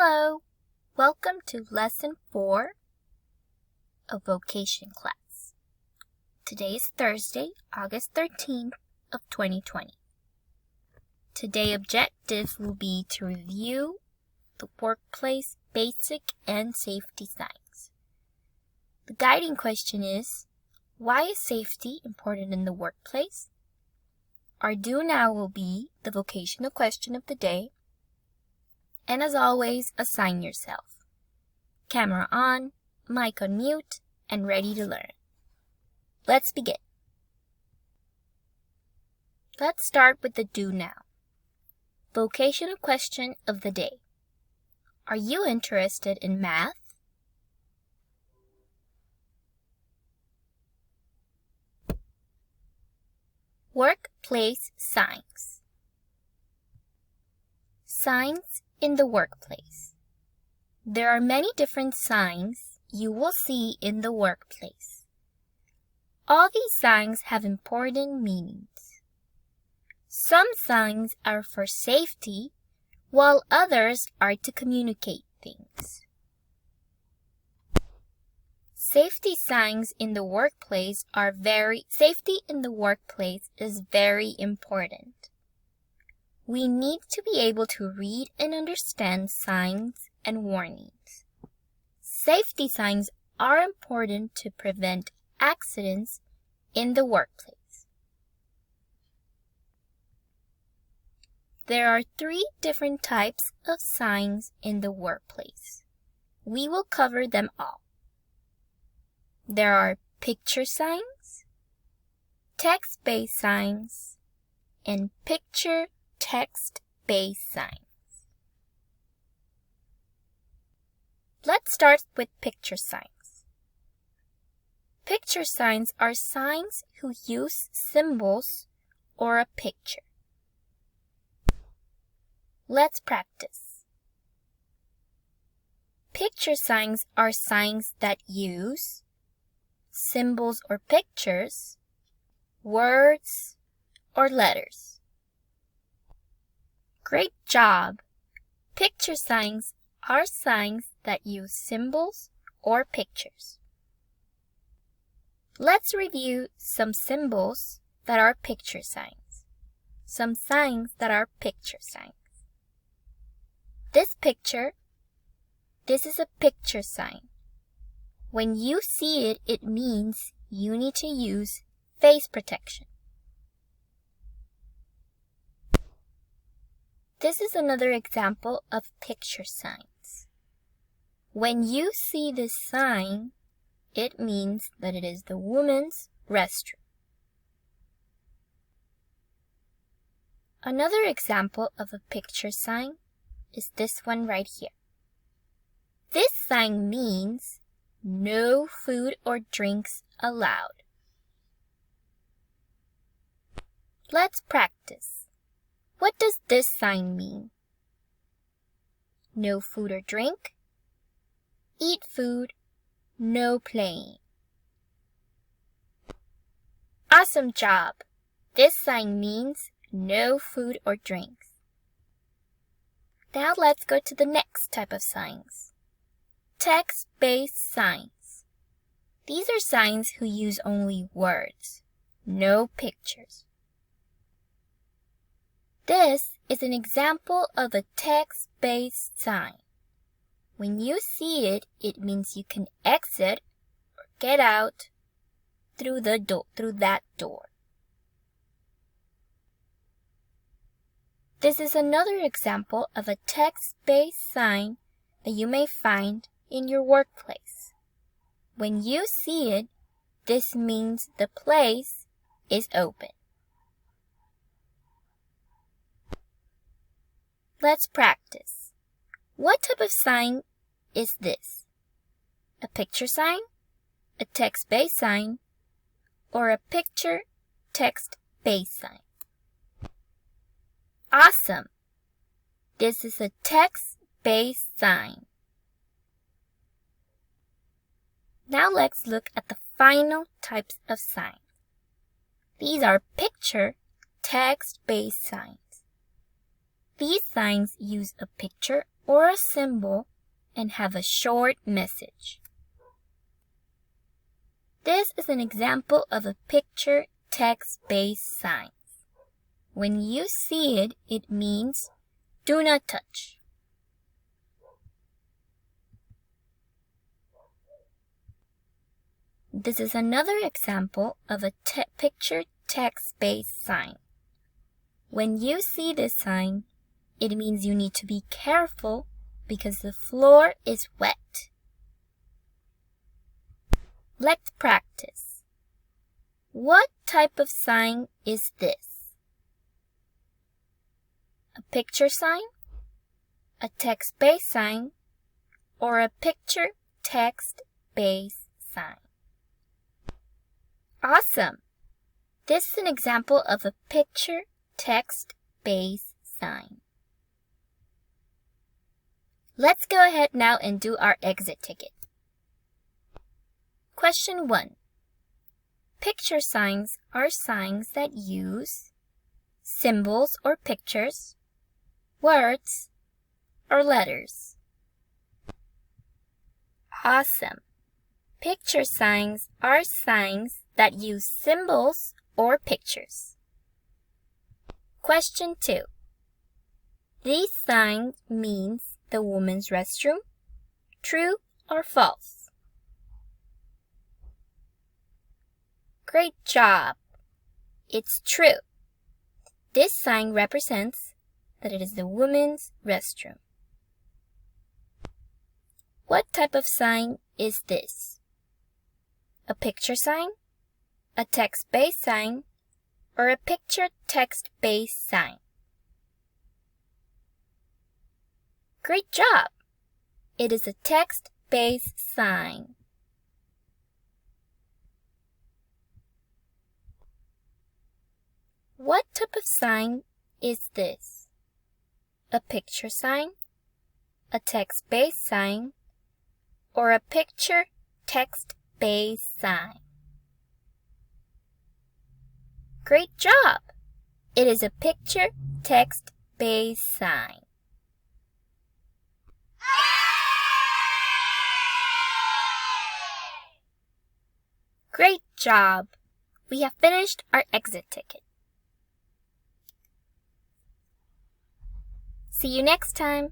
Hello! Welcome to Lesson 4 of Vocation class. Today is Thursday, August 13th of 2020. Today's objective will be to review the workplace basic and safety signs. The guiding question is, why is safety important in the workplace? Our do now will be the vocational question of the day. And as always, assign yourself. Camera on, mic on mute, and ready to learn. Let's begin. Let's start with the do now. Vocational question of the day. Are you interested in math? Workplace signs. Signs in the workplace. There are many different signs you will see in the workplace. All these signs have important meanings. Some signs are for safety, while others are to communicate things. Safety in the workplace is very important. We need to be able to read and understand signs and warnings. Safety signs are important to prevent accidents in the workplace. There are 3 different types of signs in the workplace. We will cover them all. There are picture signs, text-based signs, and text-based signs. Let's start with picture signs. Picture signs are signs who use symbols or a picture. Let's practice. Picture signs are signs that use symbols or pictures, words, or letters. Great job! Picture signs are signs that use symbols or pictures. Let's review some symbols that are picture signs. Some signs that are picture signs. This is a picture sign. When you see it, it means you need to use face protection. This is another example of picture signs. When you see this sign, it means that it is the women's restroom. Another example of a picture sign is this one right here. This sign means no food or drinks allowed. Let's practice. What does this sign mean? No food or drink. Eat food. No playing. Awesome job! This sign means no food or drinks. Now let's go to the next type of signs. Text-based signs. These are signs who use only words, no pictures. This is an example of a text-based sign. When you see it, it means you can exit or get out through that door. This is another example of a text-based sign that you may find in your workplace. When you see it, this means the place is open. Let's practice. What type of sign is this? A picture sign, a text-based sign, or a picture text-based sign? Awesome! This is a text-based sign. Now let's look at the final types of signs. These are picture text-based signs. These signs use a picture or a symbol and have a short message. This is an example of a picture text-based sign. When you see it, it means do not touch. This is another example of a picture text-based sign. When you see this sign, it means you need to be careful because the floor is wet. Let's practice. What type of sign is this? A picture sign, a text-based sign, or a picture text-based sign? Awesome! This is an example of a picture text-based sign. Let's go ahead now and do our exit ticket. Question 1. Picture signs are signs that use symbols or pictures, words, or letters. Awesome! Picture signs are signs that use symbols or pictures. Question 2. These signs means the women's restroom. True or false? Great job! It's true. This sign represents that it is the women's restroom. What type of sign is this? A picture sign, a text-based sign, or a picture text-based sign? Great job! It is a text-based sign. What type of sign is this? A picture sign, a text-based sign, or a picture text-based sign? Great job! It is a picture text-based sign. Great job! We have finished our exit ticket. See you next time!